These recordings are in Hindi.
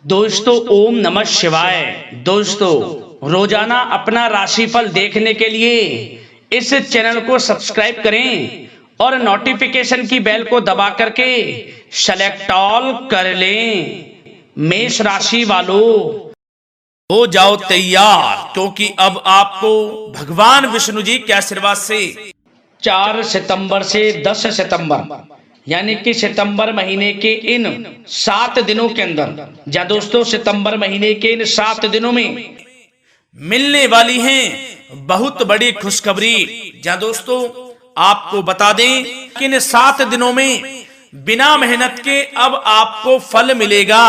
दोस्तों ओम नमः शिवाय। दोस्तों रोजाना अपना राशिफल देखने के लिए इस चैनल को सब्सक्राइब करें और नोटिफिकेशन की बेल को दबा करके सेलेक्ट ऑल कर लें। मेष राशि वालों हो जाओ तैयार, क्योंकि अब आपको भगवान विष्णु जी के आशीर्वाद से 4 सितंबर से 10 सितंबर यानी कि सितंबर महीने के इन 7 दिनों के अंदर, या दोस्तों सितंबर महीने के इन 7 दिनों में मिलने वाली हैं बहुत बड़ी खुशखबरी। जहां दोस्तों आपको बता दें कि इन 7 दिनों में बिना मेहनत के अब आपको फल मिलेगा।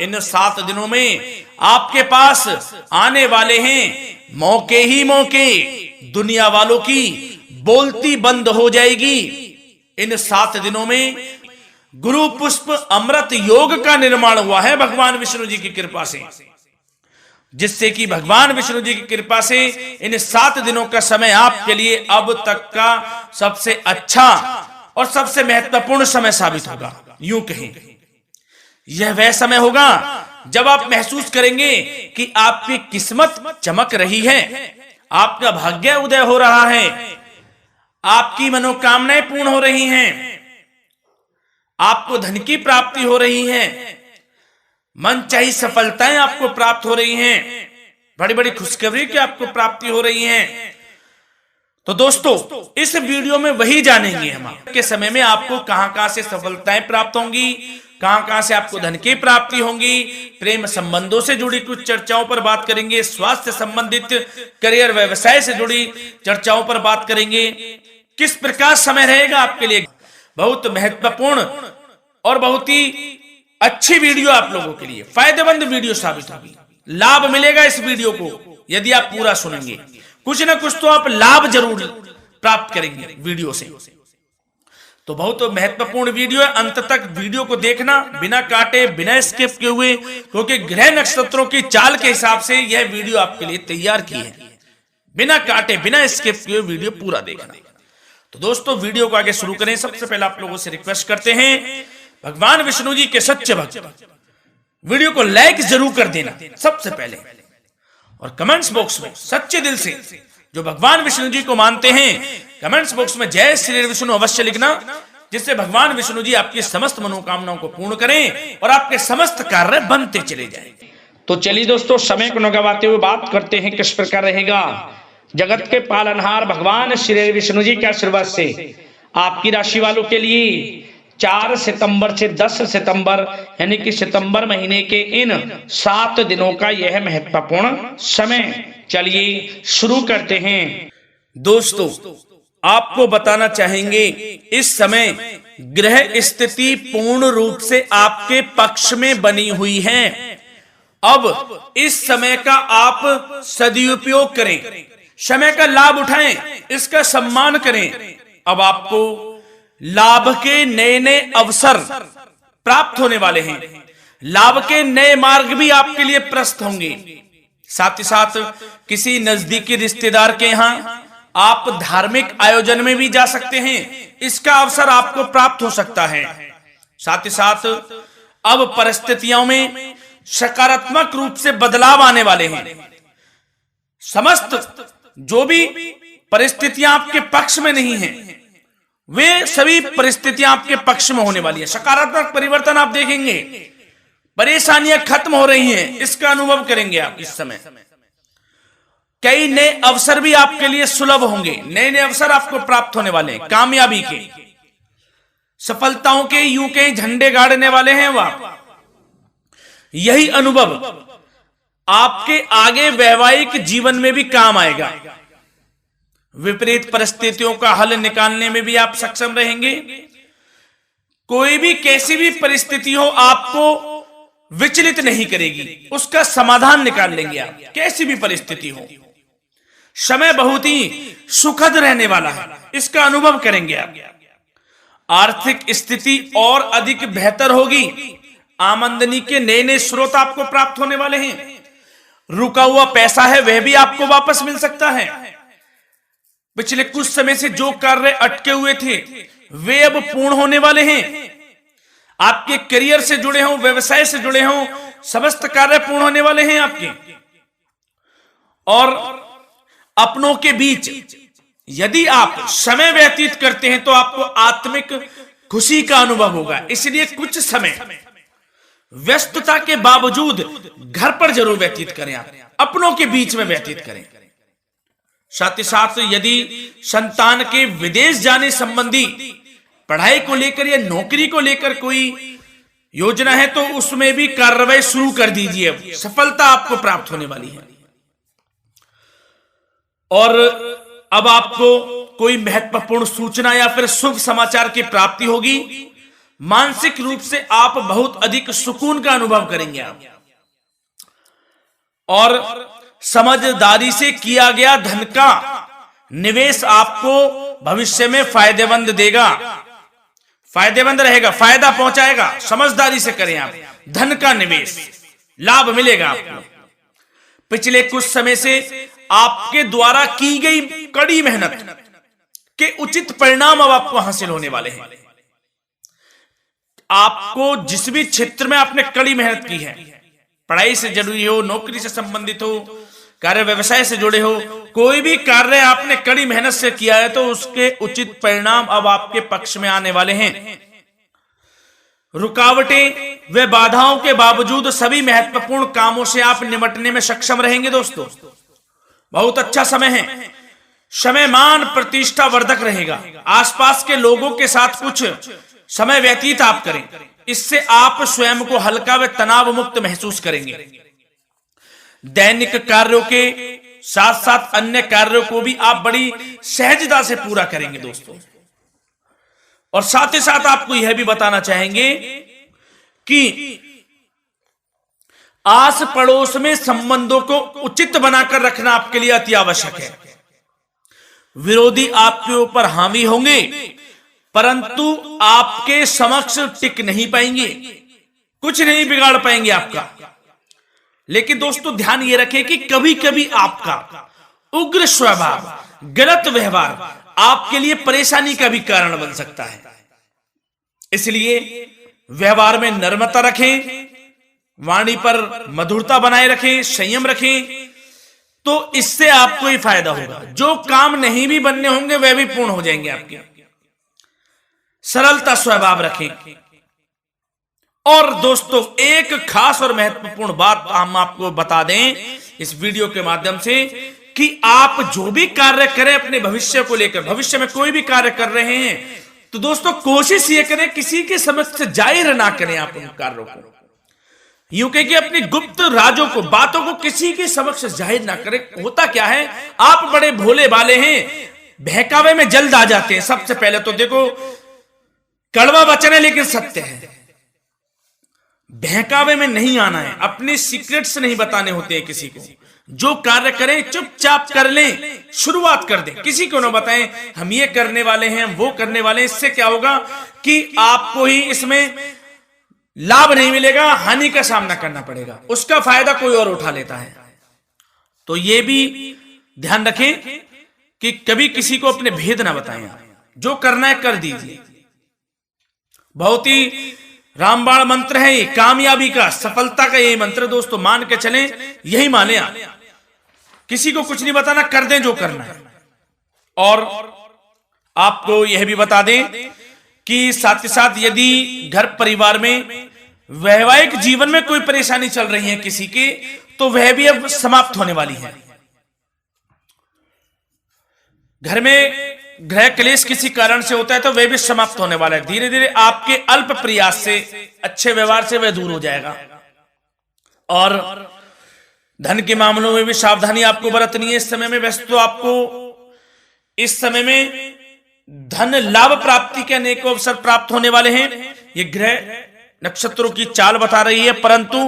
इन 7 दिनों में आपके पास आने वाले हैं मौके ही मौके। दुनिया वालों की बोलती बंद हो जाएगी। इन 7 दिनों में गुरु पुष्प अमृत योग का निर्माण हुआ है भगवान विष्णु जी की कृपा से, जिससे कि भगवान विष्णु जी की कृपा से इन 7 दिनों का समय आपके लिए अब तक का सबसे अच्छा और सबसे महत्वपूर्ण समय साबित होगा। यूं कहें यह वह समय होगा जब आप महसूस करेंगे कि आपकी किस्मत चमक रही है, आपका भाग्य उदय हो रहा है, आपकी मनोकामनाएं पूर्ण हो रही हैं, आपको धन की प्राप्ति हो रही है, मनचाही सफलताएं आपको प्राप्त हो रही हैं, बड़ी बड़ी खुशखबरी की आपको प्राप्ति हो रही है। तो दोस्तों इस वीडियो में वही जानेंगे हम के समय में आपको कहां से सफलताएं प्राप्त होंगी, कहां से आपको धन की प्राप्ति होंगी, प्रेम संबंधों से जुड़ी कुछ चर्चाओं पर बात करेंगे, स्वास्थ्य संबंधित करियर व्यवसाय से जुड़ी चर्चाओं पर बात करेंगे। किस प्रकार समय रहेगा आपके लिए, बहुत महत्वपूर्ण और बहुत ही अच्छी वीडियो आप लोगों के लिए फायदेमंद वीडियो साबित होगी। लाभ मिलेगा इस वीडियो को यदि आप पूरा सुनेंगे, कुछ ना कुछ तो आप लाभ जरूर प्राप्त करेंगे वीडियो से। तो बहुत महत्वपूर्ण वीडियो है, अंत तक वीडियो को देखना बिना काटे बिना स्किप किए हुए, क्योंकि ग्रह नक्षत्रों की चाल के हिसाब से यह वीडियो आपके लिए तैयार की है। बिना काटे बिना स्किप किए वीडियो पूरा देखना। तो दोस्तों वीडियो को आगे शुरू करें। सबसे पहले आप लोगों से रिक्वेस्ट करते हैं, भगवान विष्णु जी के सच्चे भक्त वीडियो को लाइक जरूर कर देना सबसे पहले, और कमेंट्स बॉक्स में सच्चे दिल से जो भगवान विष्णु जी को मानते हैं कमेंट्स बॉक्स में जय श्री विष्णु अवश्य लिखना, जिससे भगवान विष्णु जी आपकी समस्त मनोकामनाओं को पूर्ण करें और आपके समस्त कार्य बनते चले जाएं। तो चलिए दोस्तों समय को न गवाते हुए बात करते हैं किस प्रकार रहेगा जगत के पालनहार भगवान श्री विष्णु जी के आशीर्वाद से आपकी राशि वालों के लिए 4 सितंबर से 10 सितंबर यानी कि सितंबर महीने के इन 7 दिनों का यह महत्वपूर्ण समय। चलिए शुरू करते हैं। दोस्तों आपको बताना चाहेंगे इस समय ग्रह स्थिति पूर्ण रूप से आपके पक्ष में बनी हुई है। अब इस समय का आप सदुपयोग करें, समय का लाभ उठाएं, इसका सम्मान करें। अब आपको लाभ के नए नए अवसर प्राप्त होने वाले हैं, लाभ के नए मार्ग भी आपके लिए प्रशस्त होंगे। साथ ही साथ किसी नजदीकी रिश्तेदार के यहां आप धार्मिक आयोजन में भी जा सकते हैं, इसका अवसर आपको प्राप्त हो सकता है। साथ ही साथ अब परिस्थितियों में सकारात्मक रूप से बदलाव आने वाले हैं। समस्त जो भी परिस्थितियां आपके पक्ष में नहीं हैं, वे सभी परिस्थितियां आपके पक्ष में होने वाली है। सकारात्मक परिवर्तन आप देखेंगे, परेशानियां खत्म हो रही हैं, इसका अनुभव करेंगे आप इस समय। कई नए अवसर भी आपके लिए सुलभ होंगे, नए नए अवसर आपको प्राप्त होने वाले हैं, कामयाबी के, सफलताओं के यूं के झंडे गाड़ने वाले हैं वह। यही अनुभव आपके आगे वैवाहिक जीवन में भी काम आएगा। विपरीत परिस्थितियों का हल निकालने में भी आप सक्षम रहेंगे। कोई भी कैसी भी परिस्थिति हो आपको विचलित नहीं करेगी, उसका समाधान निकाल लेंगे आप, कैसी भी परिस्थिति हो। समय बहुत ही सुखद रहने वाला है, इसका अनुभव करेंगे आप। आर्थिक स्थिति और अधिक बेहतर होगी, आमदनी के नए नए स्रोत आपको प्राप्त होने वाले हैं। रुका हुआ पैसा है वह भी आपको वापस मिल सकता है। पिछले कुछ समय से जो कार्य अटके हुए थे वे अब पूर्ण होने वाले हैं। आपके करियर से जुड़े हों, व्यवसाय से जुड़े हों, समस्त कार्य पूर्ण होने वाले हैं आपके। और अपनों के बीच यदि आप समय व्यतीत करते हैं तो आपको आत्मिक खुशी का अनुभव होगा। इसलिए कुछ समय व्यस्तता के बावजूद घर पर जरूर व्यतीत करें, आप अपनों के बीच में व्यतीत करें। साथ ही साथ यदि संतान के विदेश जाने संबंधी पढ़ाई को लेकर या नौकरी को लेकर कोई योजना है तो उसमें भी कार्रवाई शुरू कर दीजिए, सफलता आपको प्राप्त होने वाली है। और अब आपको कोई महत्वपूर्ण सूचना या फिर शुभ समाचार की प्राप्ति होगी। मानसिक रूप से आप बहुत अधिक सुकून का अनुभव करेंगे आप। और समझदारी से किया गया धन का निवेश आपको भविष्य में फायदेमंद देगा, फायदेमंद रहेगा, फायदा पहुंचाएगा। समझदारी से करें आप, धन का निवेश लाभ मिलेगा आपको। पिछले कुछ समय से आपके द्वारा की गई कड़ी मेहनत के उचित परिणाम अब आपको हासिल होने वाले हैं। आपको जिस भी क्षेत्र में आपने कड़ी मेहनत की है, पढ़ाई से जुड़ी हो, नौकरी से संबंधित हो, कार्य व्यवसाय से जुड़े हो, कोई भी कार्य आपने कड़ी मेहनत से किया है तो उसके उचित परिणाम अब आपके पक्ष में आने वाले हैं। रुकावटें व बाधाओं के बावजूद सभी महत्वपूर्ण कामों से आप निपटने में सक्षम रहेंगे। दोस्तों बहुत अच्छा समय है, समय मान प्रतिष्ठा वर्धक रहेगा। आसपास के लोगों के साथ कुछ समय व्यतीत आप करें, इससे आप स्वयं को हल्का व तनाव मुक्त महसूस करेंगे। दैनिक कार्यों के साथ साथ अन्य कार्यों को भी आप बड़ी सहजता से पूरा करेंगे दोस्तों। और साथ ही साथ आपको यह भी बताना चाहेंगे कि आस पड़ोस में संबंधों को उचित बनाकर रखना आपके लिए अति आवश्यक है। विरोधी आपके ऊपर हावी होंगे परंतु आपके समक्ष टिक नहीं पाएंगे, कुछ नहीं बिगाड़ पाएंगे आपका। लेकिन दोस्तों ध्यान ये रखें कि कभी कभी आपका उग्र स्वभाव, गलत व्यवहार आपके लिए परेशानी का भी कारण बन सकता है। इसलिए व्यवहार में नम्रता रखें, वाणी पर मधुरता बनाए रखें, संयम रखें, तो इससे आपको ही फायदा होगा। जो काम नहीं भी बनने होंगे वह भी पूर्ण हो जाएंगे आपके। सरलता स्वभाव रखें। और दोस्तों एक खास और महत्वपूर्ण बात हम आपको बता दें इस वीडियो के माध्यम से कि आप जो भी कार्य करें अपने भविष्य को लेकर, भविष्य में कोई भी कार्य कर रहे हैं तो दोस्तों कोशिश ये करें किसी के समक्ष जाहिर ना करें आप उन कार्यों को। यूं कह कि अपनी गुप्त राजों को, बातों को किसी के समक्ष जाहिर ना करें। होता क्या है, आप बड़े भोले भाले हैं, बहकावे में जल्द आ जाते हैं। सबसे पहले तो देखो कड़वा वचन है लेकिन सत्य है, बहकावे में नहीं आना है, अपने सीक्रेट्स नहीं बताने होते हैं किसी को। जो कार्य करें चुपचाप कर लें, शुरुआत कर दें, किसी को ना बताएं हम ये करने वाले हैं, वो करने वाले हैं। इससे क्या होगा कि आपको ही इसमें लाभ नहीं मिलेगा, हानि का सामना करना पड़ेगा, उसका फायदा कोई और उठा लेता है। तो ये भी ध्यान रखें कि कभी किसी को अपने भेद ना बताएं, जो करना है कर दीजिए। बहुत ही रामबाण मंत्र है ये, कामयाबी का, सफलता का यही मंत्र दोस्तों, मान के चलें, यही माने आप। किसी को कुछ नहीं बताना, कर दें जो करना है। और आपको यह भी बता दें कि साथ ही साथ यदि घर परिवार में वैवाहिक जीवन में कोई परेशानी चल रही है किसी के, तो वह भी अब समाप्त होने वाली है। घर में गृह क्लेश किसी कारण से होता है तो वह भी समाप्त होने वाला है। धीरे धीरे आपके अल्प प्रयास से, अच्छे व्यवहार से वह दूर हो जाएगा। और धन के मामलों में भी सावधानी आपको बरतनी है इस समय में। वैसे तो आपको इस समय में धन लाभ प्राप्ति के अनेक अवसर प्राप्त होने वाले हैं, ये ग्रह नक्षत्रों की चाल बता रही है। परंतु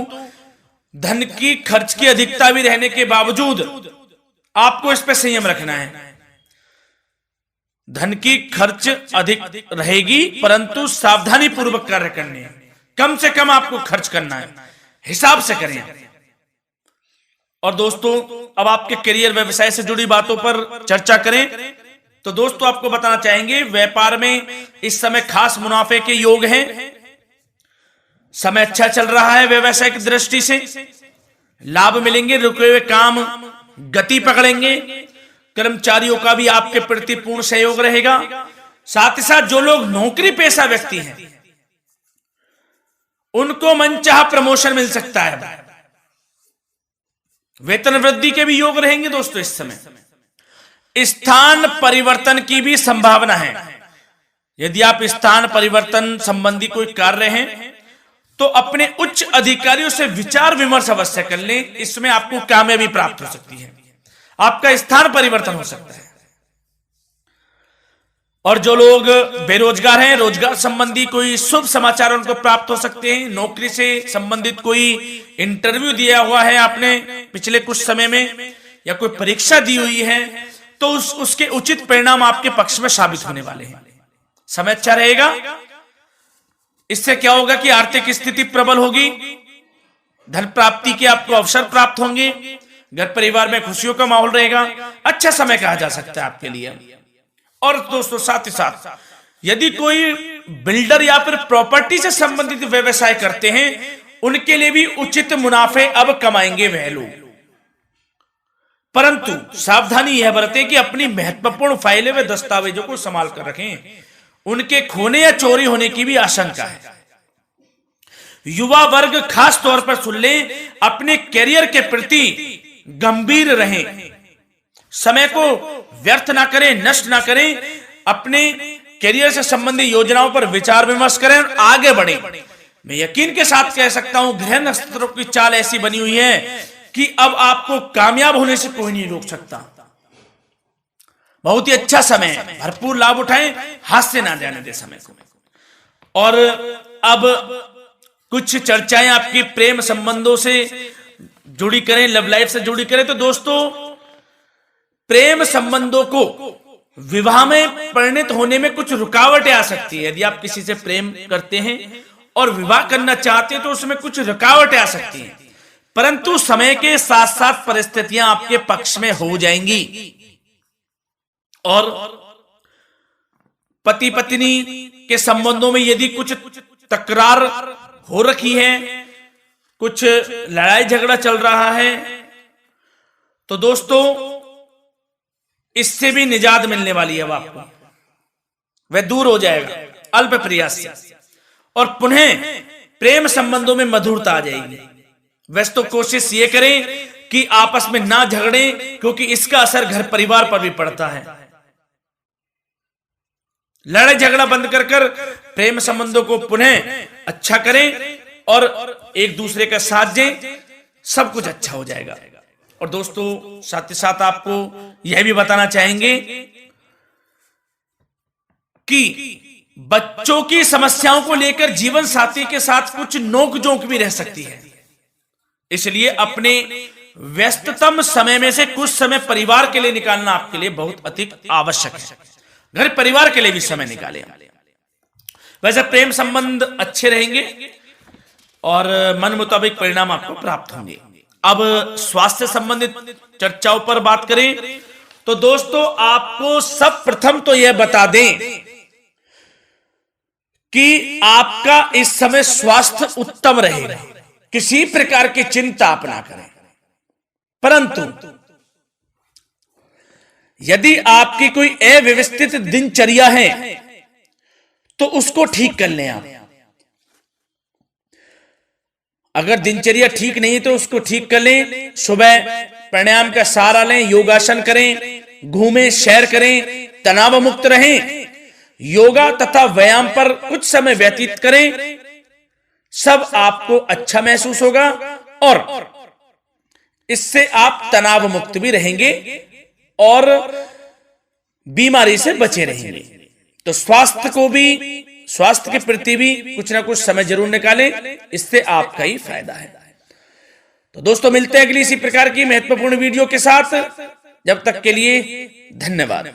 धन की खर्च की अधिकता भी रहने के बावजूद आपको इस पर संयम रखना है। धन की खर्च अधिक रहेगी परंतु सावधानी पूर्वक कार्य करने हैं, कम से कम आपको खर्च करना है, हिसाब से करें। और दोस्तों अब आपके करियर व्यवसाय से जुड़ी बातों पर चर्चा करें तो दोस्तों आपको बताना चाहेंगे व्यापार में इस समय खास मुनाफे के योग हैं। समय अच्छा चल रहा है व्यवसायिक दृष्टि से, लाभ मिलेंगे, रुके हुए काम गति पकड़ेंगे, कर्मचारियों का भी आपके प्रति पूर्ण सहयोग रहेगा। साथ ही साथ जो लोग नौकरी पेशा व्यक्ति हैं उनको मनचाहा प्रमोशन मिल सकता है, वेतन वृद्धि के भी योग रहेंगे दोस्तों। इस समय स्थान परिवर्तन की भी संभावना है। यदि आप स्थान परिवर्तन संबंधी कोई कार्य हैं तो अपने उच्च अधिकारियों से विचार विमर्श अवश्य कर लें, इसमें आपको कामयाबी प्राप्त हो सकती है, आपका स्थान परिवर्तन हो सकता है। और जो लोग बेरोजगार हैं, रोजगार संबंधी कोई शुभ समाचार उनको प्राप्त हो सकते हैं। नौकरी से संबंधित कोई इंटरव्यू दिया हुआ है आपने पिछले कुछ समय में, या कोई परीक्षा दी हुई है, तो उसके उचित परिणाम आपके पक्ष में साबित होने वाले हैं। समय अच्छा रहेगा। इससे क्या होगा कि आर्थिक स्थिति प्रबल होगी, धन प्राप्ति के आपको अवसर प्राप्त होंगे, घर परिवार में खुशियों का माहौल रहेगा। अच्छा समय कहा जा सकता है आपके लिए। और दोस्तों साथ ही साथ यदि कोई बिल्डर या फिर प्रॉपर्टी से संबंधित व्यवसाय करते हैं, उनके लिए भी उचित मुनाफे अब कमाएंगे वह लोग। परंतु सावधानी यह बरतें कि अपनी महत्वपूर्ण फाइलें व दस्तावेजों को संभाल कर रखें, उनके खोने या चोरी होने की भी आशंका है। युवा वर्ग खास तौर पर सुन लें, अपने करियर के प्रति गंभीर रहें, समय को व्यर्थ ना करें, नष्ट ना करें, अपने करियर से संबंधित योजनाओं पर विचार विमर्श करें और आगे बढ़ें। मैं यकीन के साथ कह सकता हूं, ग्रह नक्षत्रों की चाल ऐसी बनी हुई है कि अब आपको कामयाब होने से कोई नहीं रोक सकता। बहुत ही अच्छा समय है, भरपूर लाभ उठाएं, हाथ से ना जाने दे समय को। और अब कुछ चर्चाएं आपकी प्रेम संबंधों से जुड़ी करें, लव लाइफ से जुड़ी करें। तो दोस्तों प्रेम संबंधों को विवाह में परिणत होने में कुछ रुकावटें आ सकती है। यदि आप किसी से प्रेम करते हैं और विवाह करना चाहते हैं तो उसमें कुछ रुकावटें आ सकती हैं, परंतु समय के साथ साथ परिस्थितियां आपके पक्ष में हो जाएंगी। और पति पत्नी के संबंधों में यदि कुछ तकरार हो रखी है, कुछ लड़ाई झगड़ा चल रहा है, तो दोस्तों इससे भी निजात मिलने वाली है। अब आपको वह दूर हो जाएगा अल्प प्रयास से, और पुनः प्रेम संबंधों में मधुरता आ जाएगी। वैसे तो कोशिश ये करें कि आपस में ना झगड़ें, क्योंकि इसका असर घर परिवार पर भी पड़ता है। लड़ाई झगड़ा बंद कर कर प्रेम संबंधों को पुनः अच्छा करें और एक दूसरे का साथ दें, सब कुछ अच्छा हो जाएगा। और दोस्तों साथ ही साथ आपको यह भी बताना चाहेंगे कि बच्चों की समस्याओं को लेकर जीवन साथी के साथ कुछ नोक-झोंक भी रह सकती है, इसलिए अपने व्यस्ततम समय में से कुछ समय परिवार के लिए निकालना आपके लिए बहुत अधिक आवश्यक है। घर परिवार के लिए भी समय निकालें। वैसे प्रेम संबंध अच्छे रहेंगे और मन मुताबिक परिणाम आपको प्राप्त होंगे। अब स्वास्थ्य संबंधित चर्चाओं पर बात करें तो दोस्तों आपको सब प्रथम तो यह बता दें कि आपका इस समय स्वास्थ्य उत्तम रहेगा, किसी प्रकार की चिंता आप ना करें। परंतु यदि आपकी कोई अव्यवस्थित दिनचर्या है तो उसको ठीक कर लें आप। अगर दिनचर्या ठीक नहीं है तो उसको ठीक कर लें। सुबह प्राणायाम का सहारा लें, योगासन करें, घूमें, सैर करें, तनाव मुक्त रहें, योगा तथा व्यायाम पर कुछ समय व्यतीत करें। सब आपको अच्छा महसूस होगा और इससे आप तनाव मुक्त भी रहेंगे और बीमारी से बचे रहेंगे। तो स्वास्थ्य के प्रति भी कुछ ना कुछ समय जरूर निकालें, इससे आपका ही फायदा है। तो दोस्तों मिलते हैं अगली इसी प्रकार की महत्वपूर्ण वीडियो के साथ। जब तक के लिए धन्यवाद।